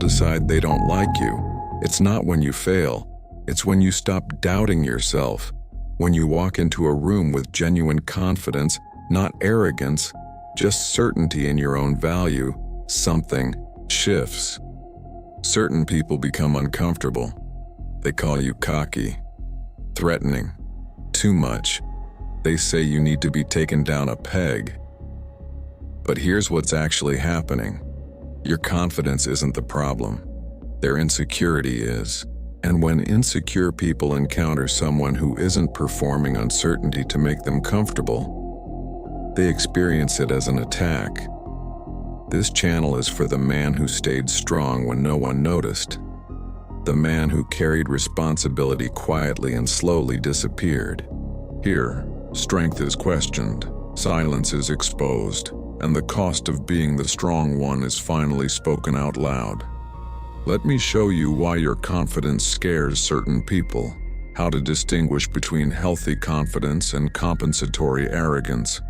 decide they don't like you. It's not when you fail. It's when you stop doubting yourself. When you walk into a room with genuine confidence, not arrogance, just certainty in your own value, something shifts. Certain people become uncomfortable. They call you cocky, threatening, too much. They say you need to be taken down a peg. But here's what's actually happening. Your confidence isn't the problem. Their insecurity is. And when insecure people encounter someone who isn't performing uncertainty to make them comfortable, they experience it as an attack. This channel is for the man who stayed strong when no one noticed. The man who carried responsibility quietly and slowly disappeared. Here, strength is questioned, silence is exposed, and the cost of being the strong one is finally spoken out loud. Let me show you why your confidence scares certain people, how to distinguish between healthy confidence and compensatory arrogance,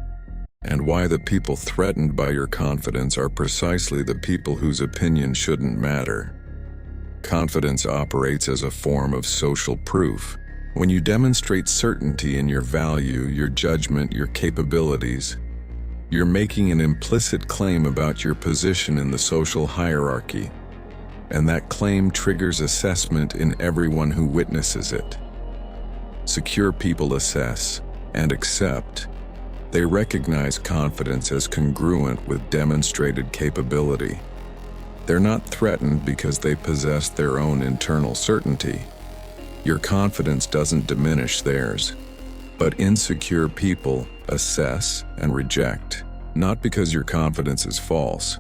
and why the people threatened by your confidence are precisely the people whose opinion shouldn't matter. Confidence operates as a form of social proof. When you demonstrate certainty in your value, your judgment, your capabilities, you're making an implicit claim about your position in the social hierarchy. And that claim triggers assessment in everyone who witnesses it. Secure people assess and accept. They recognize confidence as congruent with demonstrated capability. They're not threatened because they possess their own internal certainty. Your confidence doesn't diminish theirs. But insecure people assess and reject, not because your confidence is false,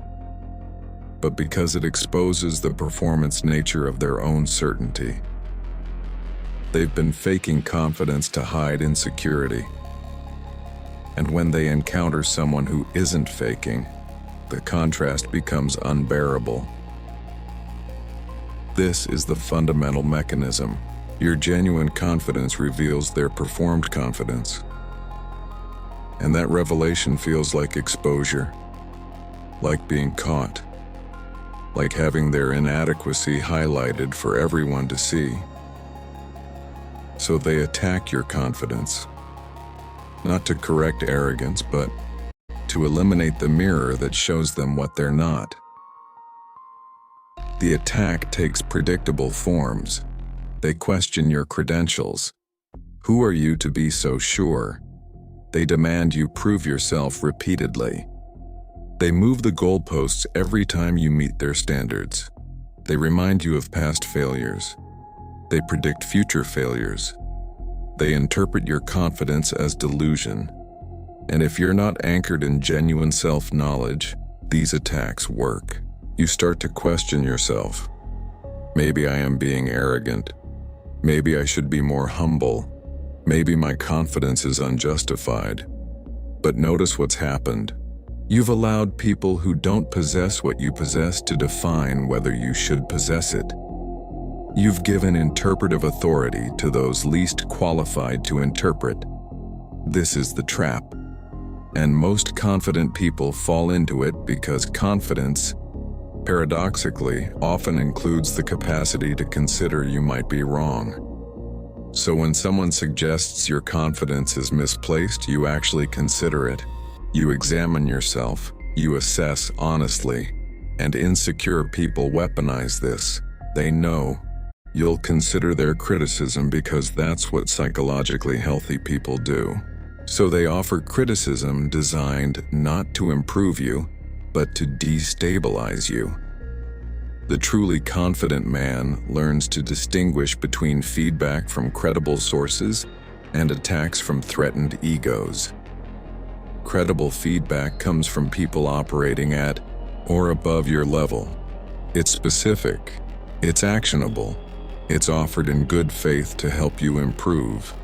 but because it exposes the performance nature of their own certainty. They've been faking confidence to hide insecurity. And when they encounter someone who isn't faking, the contrast becomes unbearable. This is the fundamental mechanism. Your genuine confidence reveals their performed confidence. And that revelation feels like exposure, like being caught, like having their inadequacy highlighted for everyone to see. So they attack your confidence, not to correct arrogance, but to eliminate the mirror that shows them what they're not. The attack takes predictable forms. They question your credentials. Who are you to be so sure? They demand you prove yourself repeatedly. They move the goalposts every time you meet their standards. They remind you of past failures. They predict future failures. They interpret your confidence as delusion. And if you're not anchored in genuine self-knowledge, these attacks work. You start to question yourself. Maybe I am being arrogant. Maybe I should be more humble. Maybe my confidence is unjustified. But notice what's happened. You've allowed people who don't possess what you possess to define whether you should possess it. You've given interpretive authority to those least qualified to interpret. This is the trap. And most confident people fall into it because confidence, paradoxically, often includes the capacity to consider you might be wrong. So when someone suggests your confidence is misplaced, you actually consider it. You examine yourself, you assess honestly, and insecure people weaponize this. They know. You'll consider their criticism because that's what psychologically healthy people do. So they offer criticism designed not to improve you, but to destabilize you. The truly confident man learns to distinguish between feedback from credible sources and attacks from threatened egos. Credible feedback comes from people operating at or above your level. It's specific, it's actionable, it's offered in good faith to help you improve.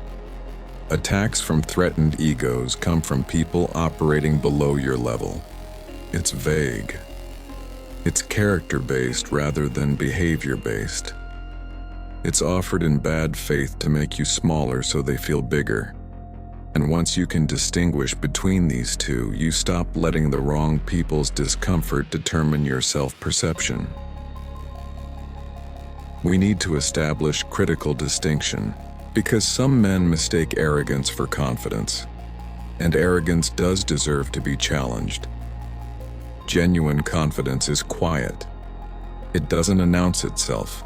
Attacks from threatened egos come from people operating below your level. It's vague. It's character-based rather than behavior-based. It's offered in bad faith to make you smaller so they feel bigger. And once you can distinguish between these two, you stop letting the wrong people's discomfort determine your self-perception. We need to establish critical distinction, because some men mistake arrogance for confidence, and arrogance does deserve to be challenged. Genuine confidence is quiet. It doesn't announce itself.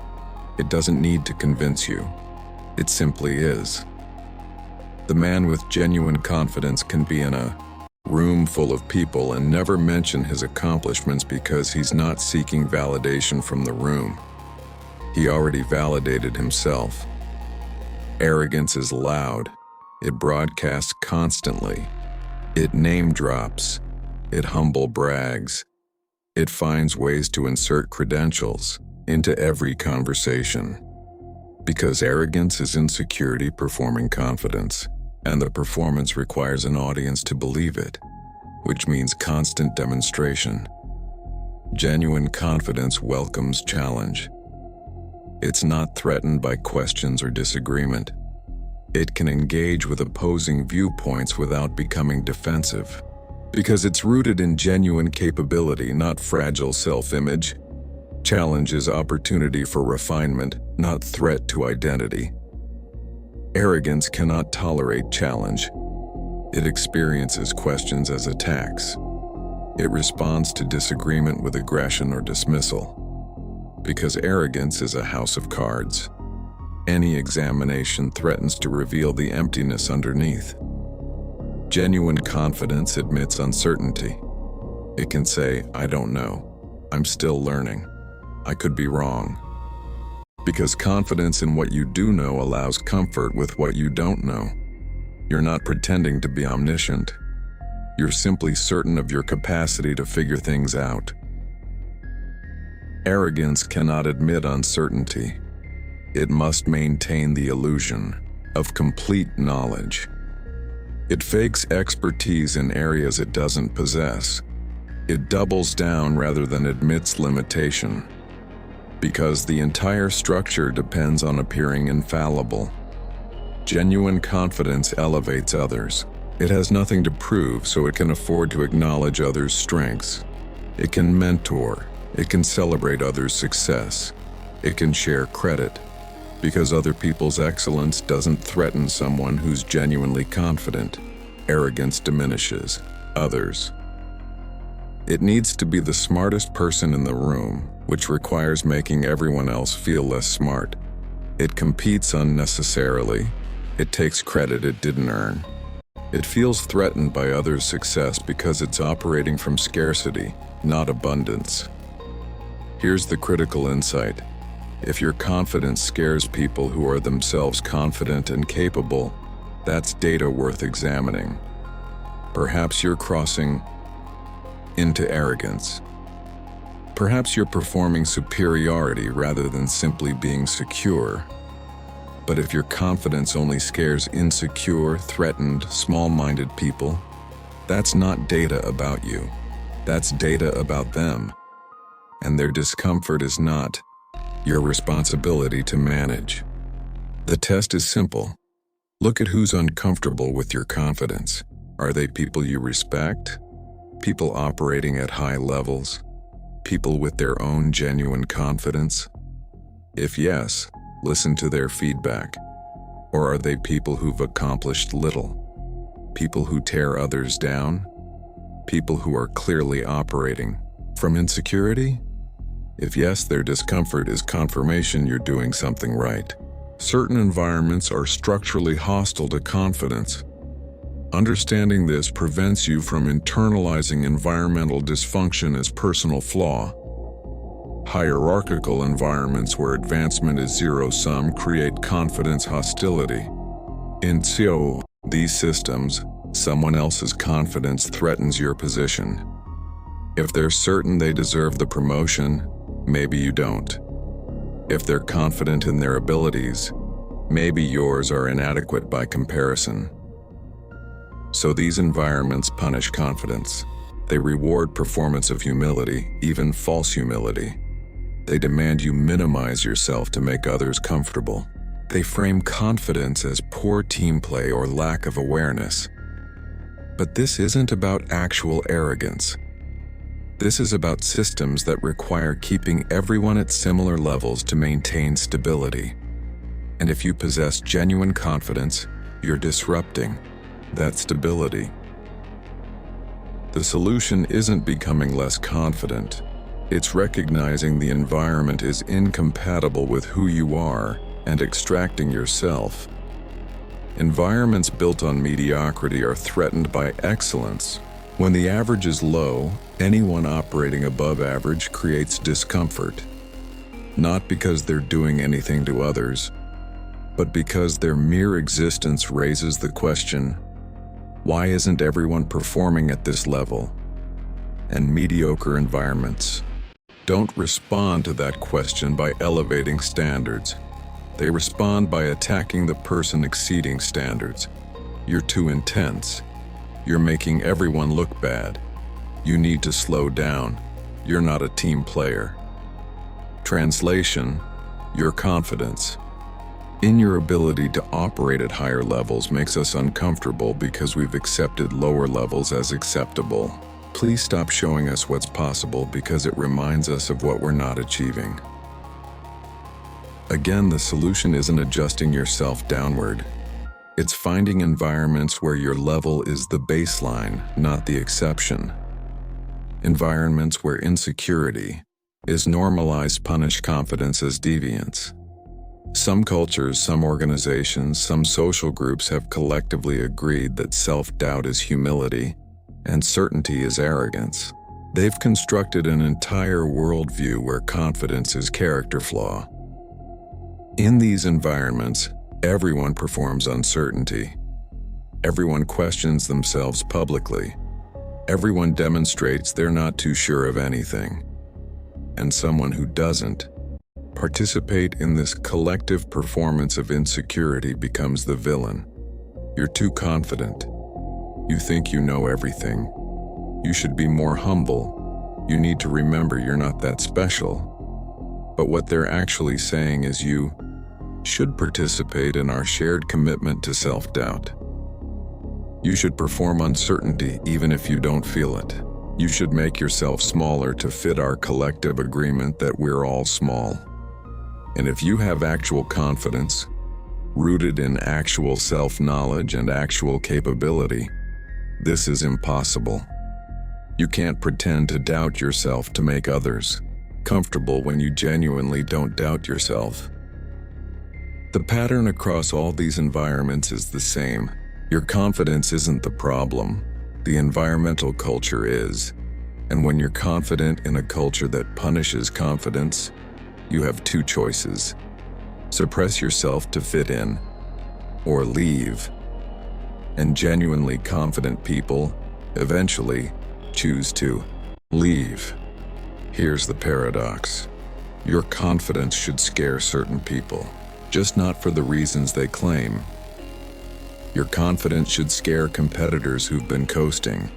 It doesn't need to convince you. It simply is. The man with genuine confidence can be in a room full of people and never mention his accomplishments because he's not seeking validation from the room. He already validated himself. Arrogance is loud. It broadcasts constantly. It name drops. It humble brags. It finds ways to insert credentials into every conversation. Because arrogance is insecurity performing confidence, and the performance requires an audience to believe it, which means constant demonstration. Genuine confidence welcomes challenge. It's not threatened by questions or disagreement. It can engage with opposing viewpoints without becoming defensive, because it's rooted in genuine capability, not fragile self-image. Challenge is opportunity for refinement, not threat to identity. Arrogance cannot tolerate challenge. It experiences questions as attacks. It responds to disagreement with aggression or dismissal. Because arrogance is a house of cards. Any examination threatens to reveal the emptiness underneath. Genuine confidence admits uncertainty. It can say, "I don't know. I'm still learning. I could be wrong." Because confidence in what you do know allows comfort with what you don't know. You're not pretending to be omniscient. You're simply certain of your capacity to figure things out. Arrogance cannot admit uncertainty. It must maintain the illusion of complete knowledge. It fakes expertise in areas it doesn't possess. It doubles down rather than admits limitation. Because the entire structure depends on appearing infallible. Genuine confidence elevates others. It has nothing to prove, so it can afford to acknowledge others' strengths. It can mentor. It can celebrate others' success. It can share credit. Because other people's excellence doesn't threaten someone who's genuinely confident. Arrogance diminishes others. It needs to be the smartest person in the room, which requires making everyone else feel less smart. It competes unnecessarily. It takes credit it didn't earn. It feels threatened by others' success because it's operating from scarcity, not abundance. Here's the critical insight. If your confidence scares people who are themselves confident and capable, that's data worth examining. Perhaps you're crossing into arrogance. Perhaps you're performing superiority rather than simply being secure. But if your confidence only scares insecure, threatened, small-minded people, that's not data about you. That's data about them. And their discomfort is not your responsibility to manage. The test is simple. Look at who's uncomfortable with your confidence. Are they people you respect? People operating at high levels? People with their own genuine confidence? If yes, listen to their feedback. Or are they people who've accomplished little? People who tear others down? People who are clearly operating from insecurity? If yes, their discomfort is confirmation you're doing something right. Certain environments are structurally hostile to confidence. Understanding this prevents you from internalizing environmental dysfunction as personal flaw. Hierarchical environments where advancement is zero-sum create confidence hostility. In these systems, someone else's confidence threatens your position. If they're certain they deserve the promotion, maybe you don't. If they're confident in their abilities, maybe yours are inadequate by comparison. So these environments punish confidence. They reward performance of humility, even false humility. They demand you minimize yourself to make others comfortable. They frame confidence as poor team play or lack of awareness. But this isn't about actual arrogance. This is about systems that require keeping everyone at similar levels to maintain stability. And if you possess genuine confidence, you're disrupting that stability. The solution isn't becoming less confident. It's recognizing the environment is incompatible with who you are and extracting yourself. Environments built on mediocrity are threatened by excellence. When the average is low, anyone operating above average creates discomfort. Not because they're doing anything to others, but because their mere existence raises the question, why isn't everyone performing at this level? And mediocre environments don't respond to that question by elevating standards. They respond by attacking the person exceeding standards. You're too intense. You're making everyone look bad. You need to slow down. You're not a team player. Translation: your confidence in your ability to operate at higher levels makes us uncomfortable because we've accepted lower levels as acceptable. Please stop showing us what's possible because it reminds us of what we're not achieving. Again, the solution isn't adjusting yourself downward. It's finding environments where your level is the baseline, not the exception. Environments where insecurity is normalized punish confidence as deviance. Some cultures, some organizations, some social groups have collectively agreed that self-doubt is humility and certainty is arrogance. They've constructed an entire worldview where confidence is character flaw. In these environments, everyone performs uncertainty. Everyone questions themselves publicly. Everyone demonstrates they're not too sure of anything. And someone who doesn't participate in this collective performance of insecurity becomes the villain. You're too confident. You think you know everything. You should be more humble. You need to remember you're not that special. But what they're actually saying is you should participate in our shared commitment to self-doubt. You should perform uncertainty even if you don't feel it. You should make yourself smaller to fit our collective agreement that we're all small. And if you have actual confidence, rooted in actual self-knowledge and actual capability, this is impossible. You can't pretend to doubt yourself to make others comfortable when you genuinely don't doubt yourself. The pattern across all these environments is the same. Your confidence isn't the problem. The environmental culture is. And when you're confident in a culture that punishes confidence, you have two choices: suppress yourself to fit in, or leave. And genuinely confident people eventually choose to leave. Here's the paradox. Your confidence should scare certain people, just not for the reasons they claim. Your confidence should scare competitors who've been coasting.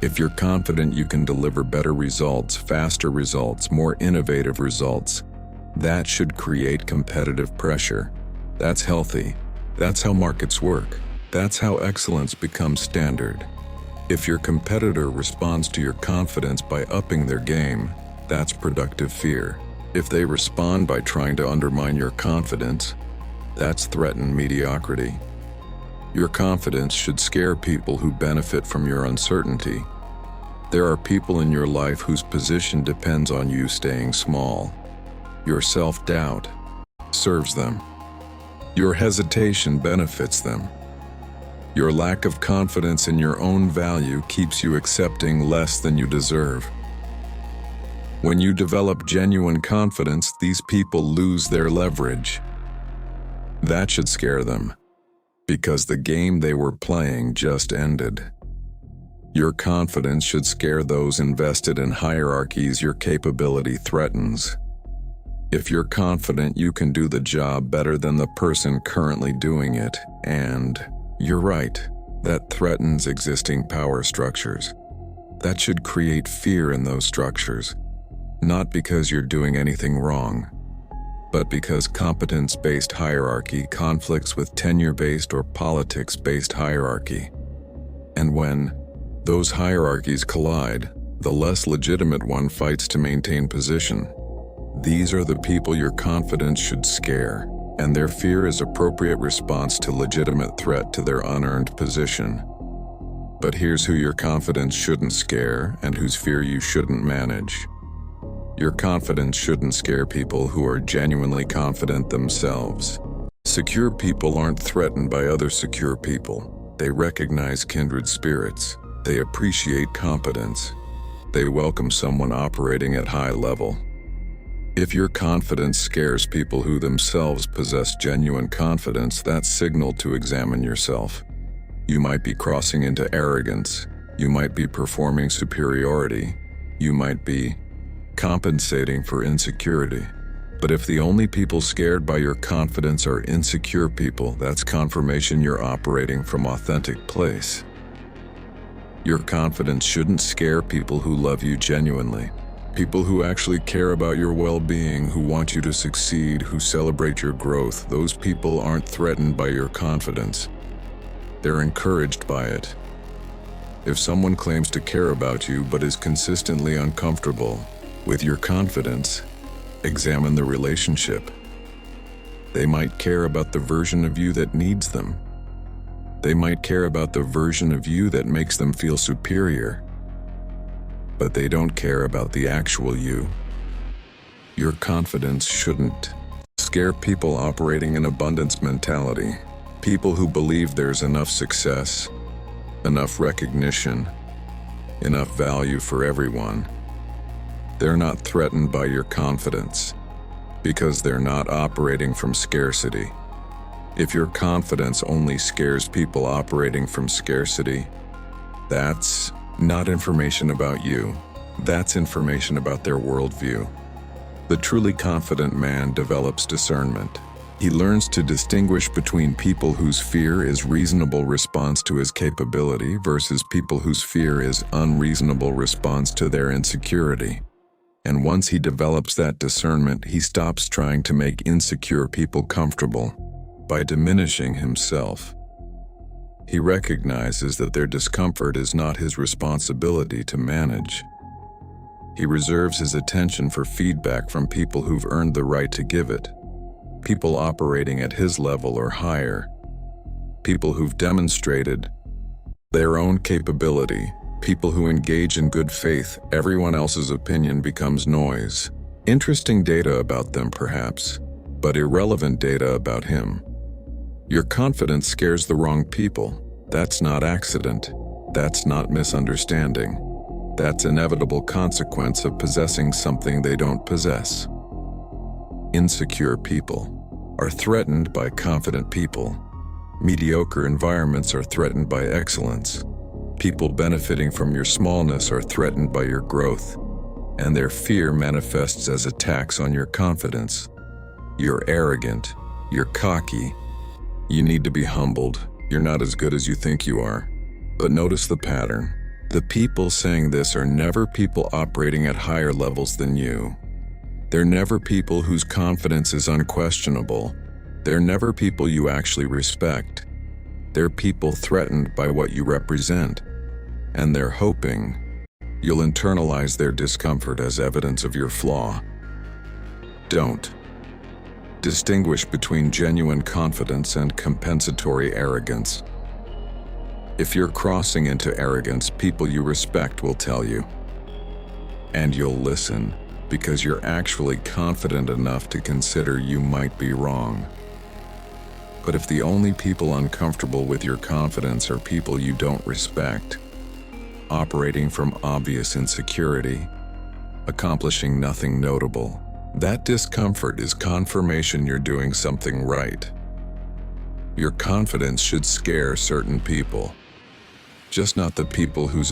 If you're confident you can deliver better results, faster results, more innovative results, that should create competitive pressure. That's healthy. That's how markets work. That's how excellence becomes standard. If your competitor responds to your confidence by upping their game, that's productive fear. If they respond by trying to undermine your confidence, that's threatened mediocrity. Your confidence should scare people who benefit from your uncertainty. There are people in your life whose position depends on you staying small. Your self-doubt serves them. Your hesitation benefits them. Your lack of confidence in your own value keeps you accepting less than you deserve. When you develop genuine confidence, these people lose their leverage. That should scare them, because the game they were playing just ended. Your confidence should scare those invested in hierarchies your capability threatens. If you're confident you can do the job better than the person currently doing it, and you're right, that threatens existing power structures. That should create fear in those structures, not because you're doing anything wrong, but because competence-based hierarchy conflicts with tenure-based or politics-based hierarchy. And when those hierarchies collide, The less legitimate one fights to maintain position. These are the people your confidence should scare, and their fear is appropriate response to legitimate threat to their unearned position. But here's who your confidence shouldn't scare and whose fear you shouldn't manage. Your confidence shouldn't scare people who are genuinely confident themselves. Secure people aren't threatened by other secure people. They recognize kindred spirits. They appreciate competence. They welcome someone operating at high level. If your confidence scares people who themselves possess genuine confidence, that's signal to examine yourself. You might be crossing into arrogance. You might be performing superiority. You might be compensating for insecurity. But if the only people scared by your confidence are insecure people, that's confirmation you're operating from authentic place. Your confidence shouldn't scare people who love you genuinely. People who actually care about your well-being, who want you to succeed, who celebrate your growth. Those people aren't threatened by your confidence. They're encouraged by it. If someone claims to care about you but is consistently uncomfortable with your confidence, examine the relationship. They might care about the version of you that needs them. They might care about the version of you that makes them feel superior. But they don't care about the actual you. Your confidence shouldn't scare people operating in abundance mentality. People who believe there's enough success, enough recognition, enough value for everyone. They're not threatened by your confidence because they're not operating from scarcity. If your confidence only scares people operating from scarcity, that's not information about you. That's information about their worldview. The truly confident man develops discernment. He learns to distinguish between people whose fear is reasonable response to his capability versus people whose fear is unreasonable response to their insecurity. And once he develops that discernment, he stops trying to make insecure people comfortable by diminishing himself. He recognizes that their discomfort is not his responsibility to manage. He reserves his attention for feedback from people who've earned the right to give it. People operating at his level or higher. People who've demonstrated their own capability. People who engage in good faith. Everyone else's opinion becomes noise. Interesting data about them perhaps, but irrelevant data about him. Your confidence scares the wrong people. That's not accident. That's not misunderstanding. That's inevitable consequence of possessing something they don't possess. Insecure people are threatened by confident people. Mediocre environments are threatened by excellence. People benefiting from your smallness are threatened by your growth, and their fear manifests as attacks on your confidence. You're arrogant. You're cocky. You need to be humbled. You're not as good as you think you are. But notice the pattern. The people saying this are never people operating at higher levels than you. They're never people whose confidence is unquestionable. They're never people you actually respect. They're people threatened by what you represent, and they're hoping you'll internalize their discomfort as evidence of your flaw. Don't. Distinguish between genuine confidence and compensatory arrogance. If you're crossing into arrogance, people you respect will tell you. And you'll listen, because you're actually confident enough to consider you might be wrong. But if the only people uncomfortable with your confidence are people you don't respect, operating from obvious insecurity, accomplishing nothing notable, that discomfort is confirmation you're doing something right. Your confidence should scare certain people, just not the people whose